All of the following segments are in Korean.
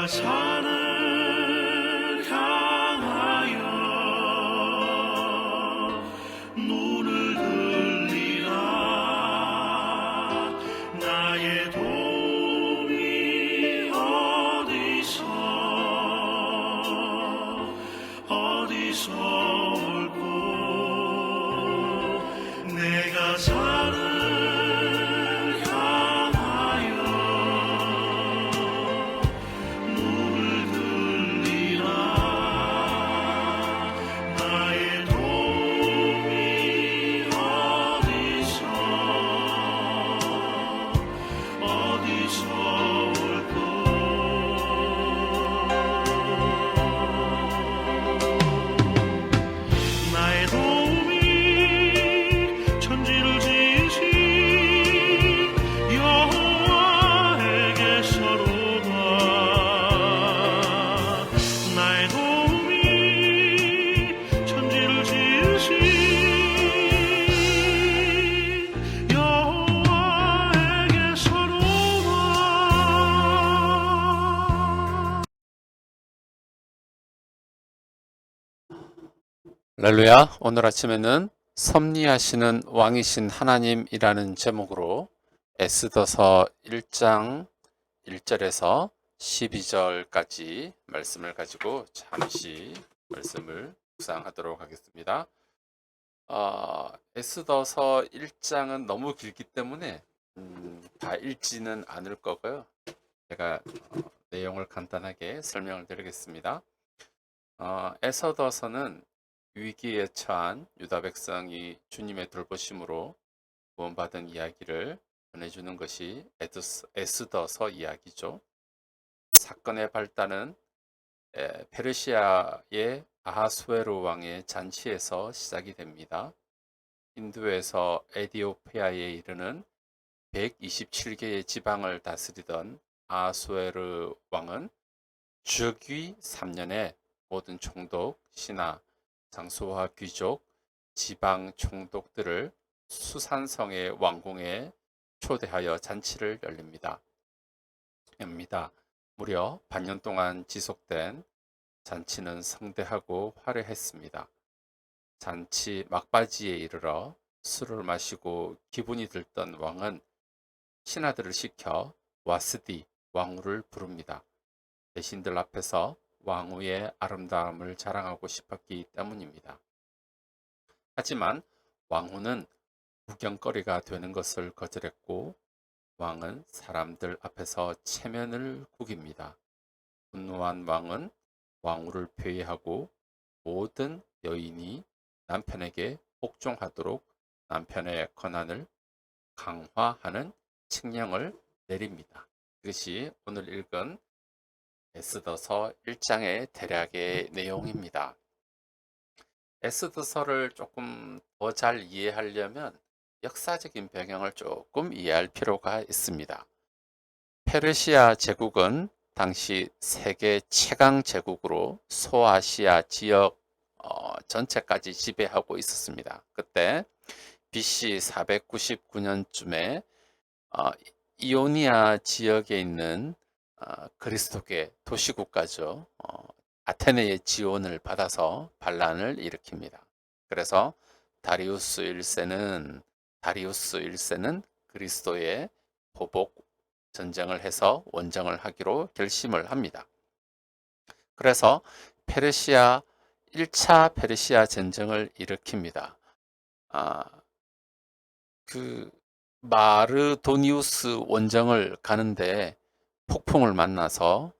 내가 산을 향하여 눈을 들리라. 나의 도움이 어디서 올꼬. 내가 산을 할렐루야. 오늘 아침에는 섭리하시는 왕이신 하나님이라는 제목으로 에스더서 1장 1절에서 12절까지 말씀을 가지고 잠시 말씀을 묵상하도록 하겠습니다. 에스더서 1장은 너무 길기 때문에 다 읽지는 않을 거고요. 제가 내용을 간단하게 설명을 드리겠습니다. 에스더서는 위기에 처한 유다 백성이 주님의 돌보심으로 구원받은 이야기를 전해주는 것이 에스더서 이야기죠. 사건의 발단은 페르시아의 아하수에로 왕의 잔치에서 시작이 됩니다. 인도에서 에디오피아에 이르는 127개의 지방을 다스리던 아하수에르 왕은 주기 3년에 모든 총독, 신하, 장수와 귀족, 지방 총독들을 수산성의 왕궁에 초대하여 잔치를 열립니다. 무려 반년 동안 지속된 잔치는 성대하고 화려했습니다. 잔치 막바지에 이르러 술을 마시고 기분이 들던 왕은 신하들을 시켜 와스디 왕후를 부릅니다. 대신들 앞에서 왕후의 아름다움을 자랑하고 싶었기 때문입니다. 하지만 왕후는 구경거리가 되는 것을 거절했고 왕은 사람들 앞에서 체면을 구깁니다. 분노한 왕은 왕후를 폐위하고 모든 여인이 남편에게 복종하도록 남편의 권한을 강화하는 칙령을 내립니다. 이것이 오늘 읽은 에스더서 1장의 대략의 내용입니다. 에스더서를 조금 더 잘 이해하려면 역사적인 배경을 조금 이해할 필요가 있습니다. 페르시아 제국은 당시 세계 최강 제국으로 소아시아 지역 전체까지 지배하고 있었습니다. 그때 BC 499년쯤에 이오니아 지역에 있는 그리스도계 도시국가죠. 아테네의 지원을 받아서 반란을 일으킵니다. 그래서 다리우스 1세는 그리스도의 보복 전쟁을 해서 원정을 하기로 결심을 합니다. 그래서 1차 페르시아 전쟁을 일으킵니다. 그 마르도니우스 원정을 가는데 폭풍을 만나서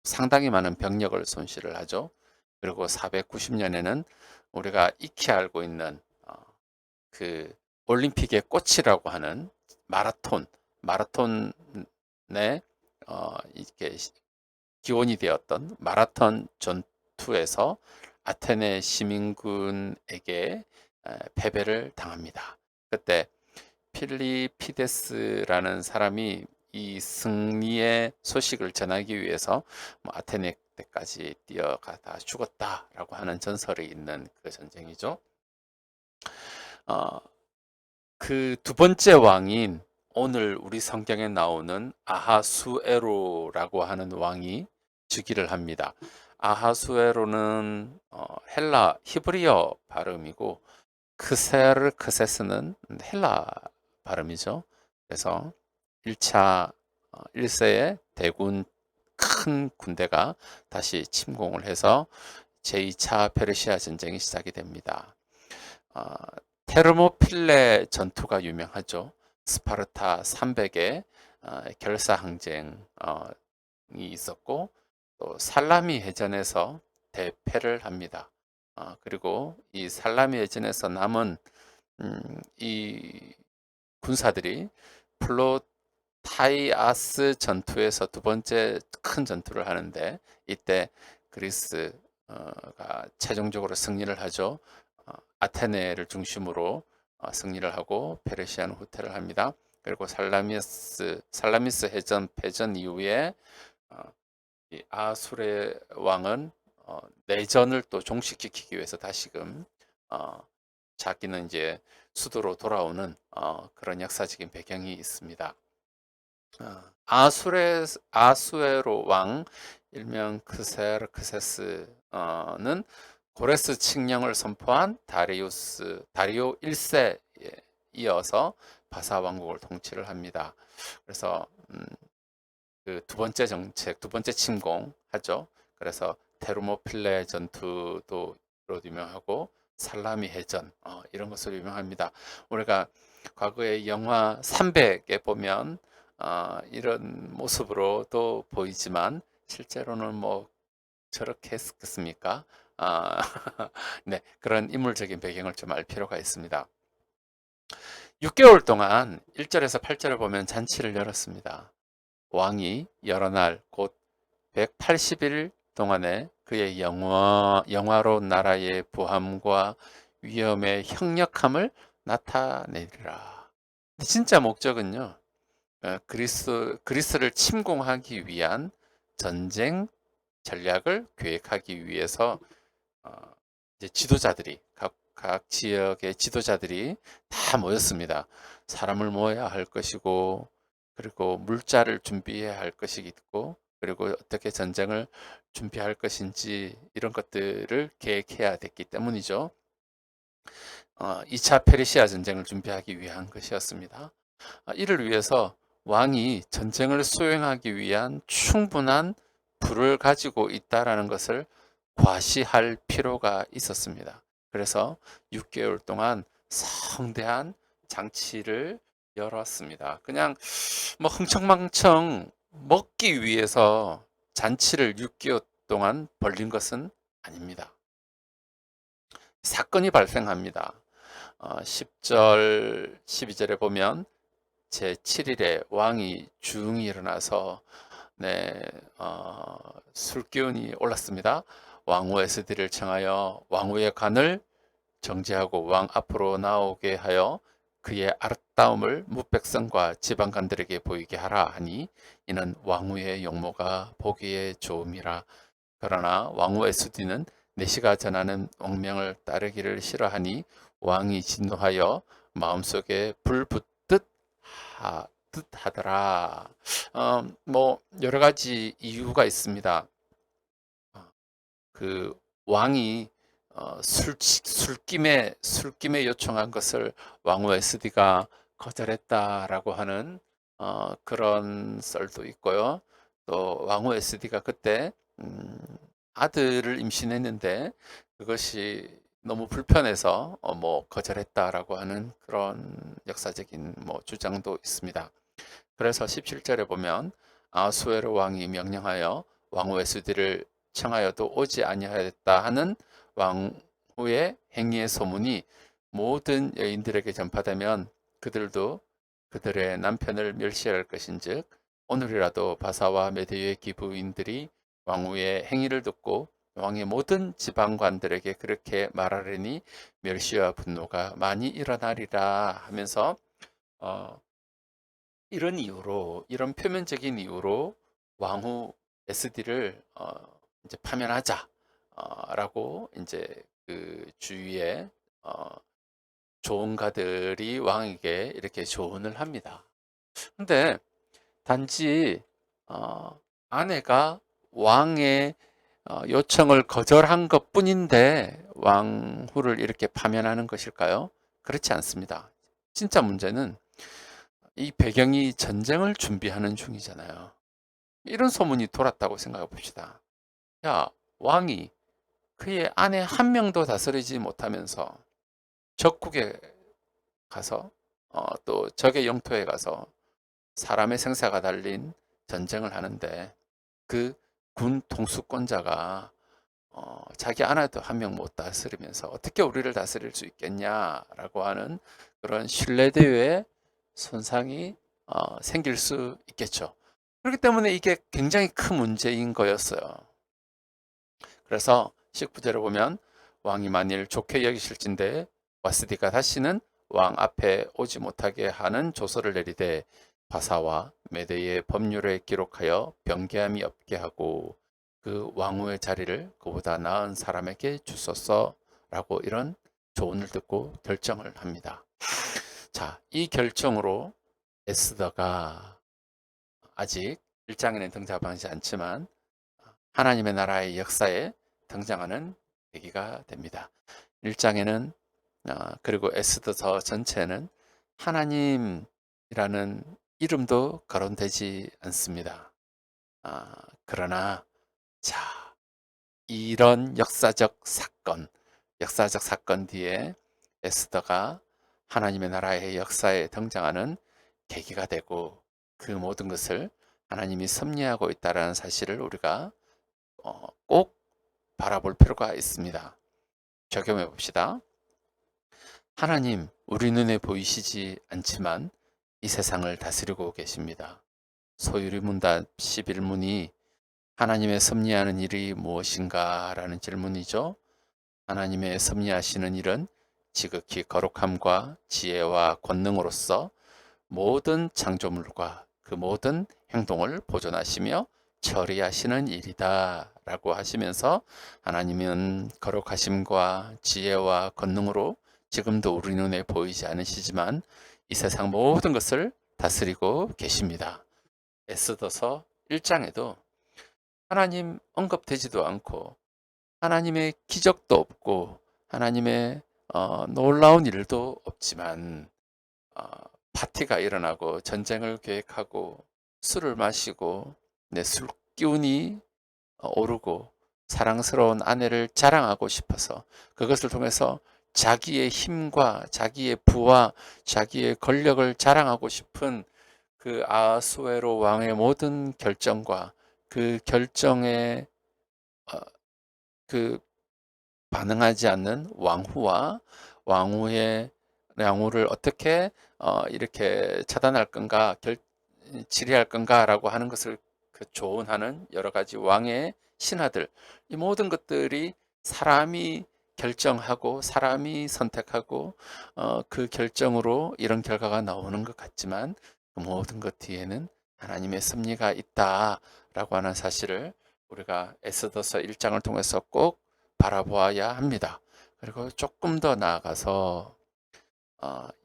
상당히 많은 병력을 손실을 하죠. 그리고 490년에는 우리가 익히 알고 있는 그 올림픽의 꽃이라고 하는 마라톤에 이렇게 기원이 되었던 마라톤 전투에서 아테네 시민군에게 패배를 당합니다. 그때 필리피데스라는 사람이 이 승리의 소식을 전하기 위해서 아테네 때까지 뛰어가다 죽었다라고 하는 전설이 있는 그 전쟁이죠. 그 두 번째 왕인 오늘 우리 성경에 나오는 아하수에로라고 하는 왕이 즉위를 합니다. 아하수에로는 헬라 히브리어 발음이고 크세르크세스는 헬라 발음이죠. 그래서 1차 1세의 대군 큰 군대가 다시 침공을 해서 제2차 페르시아 전쟁이 시작이 됩니다. 어, 테르모필레 전투가 유명하죠. 스파르타 300의 결사항쟁이 있었고 또 살라미 해전에서 대패를 합니다. 그리고 이 살라미 해전에서 남은 이 군사들이 플로타이아스 전투에서 두 번째 큰 전투를 하는데 이때 그리스가 최종적으로 승리를 하죠. 아테네를 중심으로 승리를 하고 페르시아는 후퇴를 합니다. 그리고 살라미스 해전 패전 이후에 이 아수르의 왕은 내전을 또 종식시키기 위해서 다시금 자기는 이제 수도로 돌아오는 그런 역사적인 배경이 있습니다. 아수에로 왕 일명 크세르크세스는 고레스 칙령을 선포한 다리오 1세에 이어서 바사 왕국을 통치를 합니다. 그래서 그 두 번째 정책, 두 번째 침공하죠. 그래서 테르모필레 전투도 유명하고 살라미 해전 이런 것으로 유명합니다. 우리가 과거에 영화 300에 보면 이런 모습으로도 보이지만 실제로는 뭐 저렇게 했겠습니까? 네, 그런 인물적인 배경을 좀 알 필요가 있습니다. 6개월 동안 1절에서 8절을 보면 잔치를 열었습니다. 왕이 여러 날 곧 180일 동안에 그의 영화로운 나라의 부함과 위엄의 형력함을 나타내리라. 진짜 목적은요, 그리스를 침공하기 위한 전쟁 전략을 계획하기 위해서 이제 지도자들이 각 지역의 지도자들이 다 모였습니다. 사람을 모아야 할 것이고 그리고 물자를 준비해야 할 것이 있고 그리고 어떻게 전쟁을 준비할 것인지 이런 것들을 계획해야 됐기 때문이죠. 2차 페르시아 전쟁을 준비하기 위한 것이었습니다. 이를 위해서 왕이 전쟁을 수행하기 위한 충분한 부를 가지고 있다라는 것을 과시할 필요가 있었습니다. 그래서 6개월 동안 성대한 장치를 열었습니다. 그냥 뭐 흥청망청 먹기 위해서 잔치를 6개월 동안 벌린 것은 아닙니다. 사건이 발생합니다. 10절, 12절에 보면 제7일에 왕이 중이 일어나서 술기운이 올랐습니다. 왕후 에스디를 청하여 왕후의 관을 정지하고 왕 앞으로 나오게 하여 그의 아름다움을 뭇백성과 지방관들에게 보이게 하라 하니 이는 왕후의 용모가 보기에 좋음이라. 그러나 왕후 에스디는 내시가 전하는 왕명을 따르기를 싫어하니 왕이 진노하여 마음속에 불 붙듯 하더라. 뭐 여러 가지 이유가 있습니다. 그 왕이 술김에 요청한 것을 왕후 에스디가 거절했다라고 하는 그런 썰도 있고요. 또 왕후 에스디가 그때 아들을 임신했는데 그것이 너무 불편해서 뭐 거절했다라고 하는 그런 역사적인 뭐 주장도 있습니다. 그래서 17절에 보면 아수에로 왕이 명령하여 왕후 에스디를 청하여도 오지 아니하였다 하는 왕후의 행위의 소문이 모든 여인들에게 전파되면 그들도 그들의 남편을 멸시할 것인즉 오늘이라도 바사와 메대의 기부인들이 왕후의 행위를 듣고 왕의 모든 지방관들에게 그렇게 말하려니 멸시와 분노가 많이 일어나리라 하면서 이런 이유로 이런 표면적인 이유로 왕후 에스디를 이제 파면하자 라고 이제 그 주위에 조언가들이 왕에게 이렇게 조언을 합니다. 근데 단지 아내가 왕의 요청을 거절한 것뿐인데 왕후를 이렇게 파면하는 것일까요? 그렇지 않습니다. 진짜 문제는 이 배경이 전쟁을 준비하는 중이잖아요. 이런 소문이 돌았다고 생각해 봅시다. 야, 왕이 그의 아내 한 명도 다스리지 못하면서 적국에 가서 또 적의 영토에 가서 사람의 생사가 달린 전쟁을 하는데 그 군 통수권자가 자기 아내도 한 명 못 다스리면서 어떻게 우리를 다스릴 수 있겠냐라고 하는 그런 신뢰도의 손상이 생길 수 있겠죠. 그렇기 때문에 이게 굉장히 큰 문제인 거였어요. 그래서 19절에 보면 왕이 만일 좋게 여기실진데 와스디가 다시는 왕 앞에 오지 못하게 하는 조서를 내리되 바사와 메대의 법률에 기록하여 변개함이 없게 하고 그 왕후의 자리를 그보다 나은 사람에게 주소서라고 이런 조언을 듣고 결정을 합니다. 자, 이 결정으로 에스더가 아직 1장에는 등장하지 않지만 하나님의 나라의 역사에 등장하는 계기가 됩니다. 1장에는 그리고 에스더서 전체는 하나님이라는 이름도 거론되지 않습니다. 그러나 자, 이런 역사적 사건 뒤에 에스더가 하나님의 나라의 역사에 등장하는 계기가 되고 그 모든 것을 하나님이 섭리하고 있다는 사실을 우리가 꼭 바라볼 필요가 있습니다. 적용해 봅시다. 하나님, 우리 눈에 보이시지 않지만 이 세상을 다스리고 계십니다. 소유리문답 11문이 하나님의 섭리하는 일이 무엇인가 라는 질문이죠. 하나님의 섭리하시는 일은 지극히 거룩함과 지혜와 권능으로서 모든 창조물과 그 모든 행동을 보존하시며 처리하시는 일이다 라고 하시면서 하나님은 거룩하심과 지혜와 권능으로 지금도 우리 눈에 보이지 않으시지만 이 세상 모든 것을 다스리고 계십니다. 에스더서 1장에도 하나님 언급되지도 않고 하나님의 기적도 없고 하나님의 놀라운 일도 없지만 파티가 일어나고 전쟁을 계획하고 술을 마시고 내 술 기운이 오르고 사랑스러운 아내를 자랑하고 싶어서 그것을 통해서 자기의 힘과 자기의 부와 자기의 권력을 자랑하고 싶은 그 아수에로 왕의 모든 결정과 그 결정에 어, 그 반응하지 않는 왕후와 왕후를 어떻게 이렇게 차단할 건가, 치리할 건가라고 하는 것을 조언하는 여러 가지 왕의 신하들, 이 모든 것들이 사람이 결정하고 사람이 선택하고 그 결정으로 이런 결과가 나오는 것 같지만 그 모든 것 뒤에는 하나님의 섭리가 있다라고 하는 사실을 우리가 에스더서 1장을 통해서 꼭 바라보아야 합니다. 그리고 조금 더 나아가서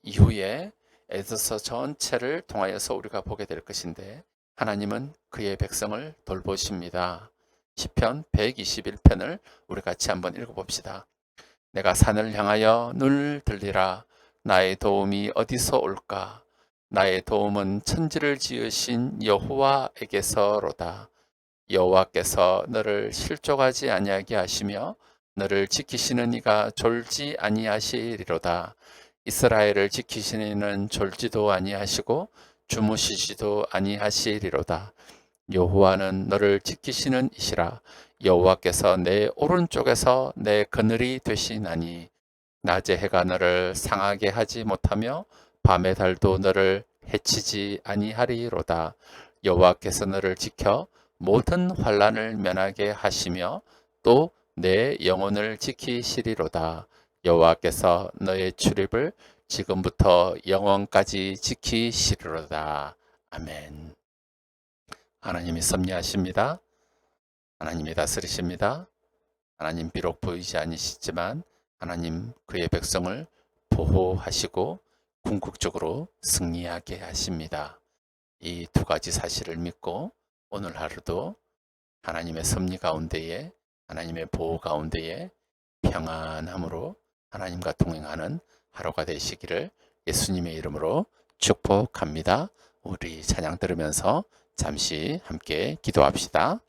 이후에 에스더 전체를 통하여서 우리가 보게 될 것인데 하나님은 그의 백성을 돌보십니다. 시편 121편을 우리 같이 한번 읽어봅시다. 내가 산을 향하여 눈을 들리라. 나의 도움이 어디서 올까? 나의 도움은 천지를 지으신 여호와에게서로다. 여호와께서 너를 실족하지 아니하게 하시며 너를 지키시는 이가 졸지 아니하시리로다. 이스라엘을 지키시는 이는 졸지도 아니하시고 주무시지도 아니하시리로다. 여호와는 너를 지키시는 이시라. 여호와께서 내 오른쪽에서 내 그늘이 되시나니 낮에 해가 너를 상하게 하지 못하며 밤의 달도 너를 해치지 아니하리로다. 여호와께서 너를 지켜 모든 환난을 면하게 하시며 또 내 영혼을 지키시리로다. 여호와께서 너의 출입을 지금부터 영원까지 지키시리로다. 아멘. 하나님이 섭리하십니다. 하나님이 다스리십니다. 하나님 비록 보이지 않으시지만 하나님 그의 백성을 보호하시고 궁극적으로 승리하게 하십니다. 이 두 가지 사실을 믿고 오늘 하루도 하나님의 섭리 가운데에 하나님의 보호 가운데에 평안함으로 하나님과 동행하는 하루가 되시기를 예수님의 이름으로 축복합니다. 우리 찬양 들으면서 잠시 함께 기도합시다.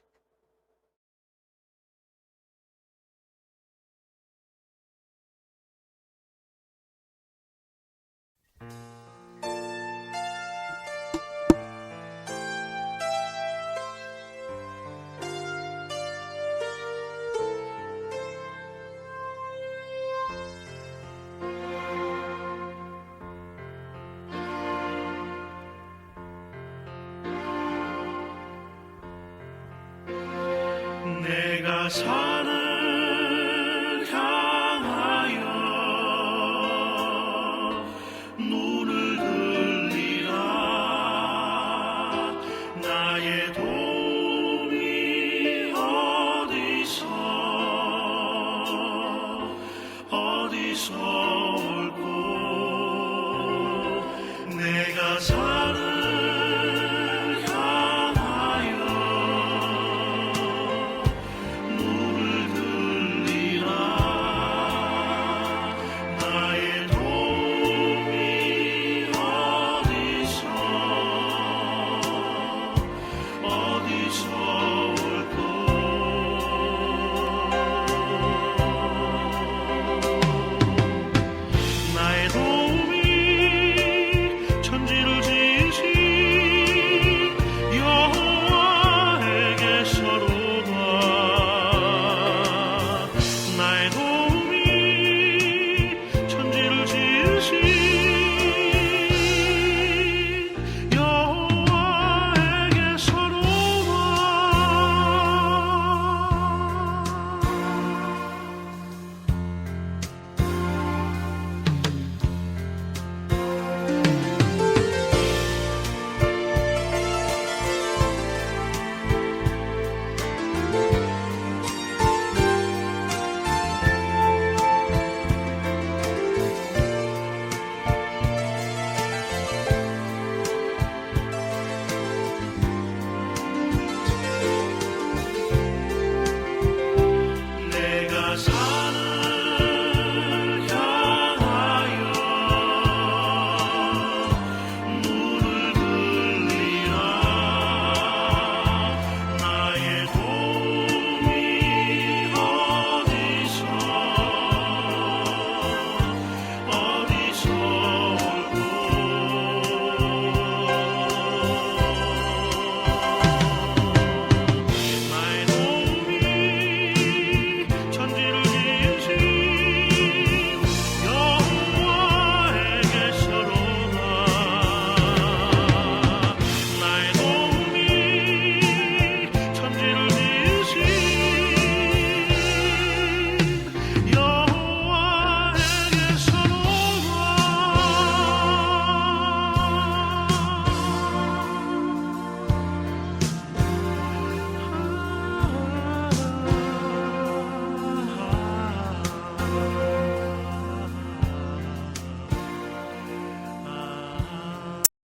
내가 산을 향하여 눈을 들리라. 나의 도움이 어디서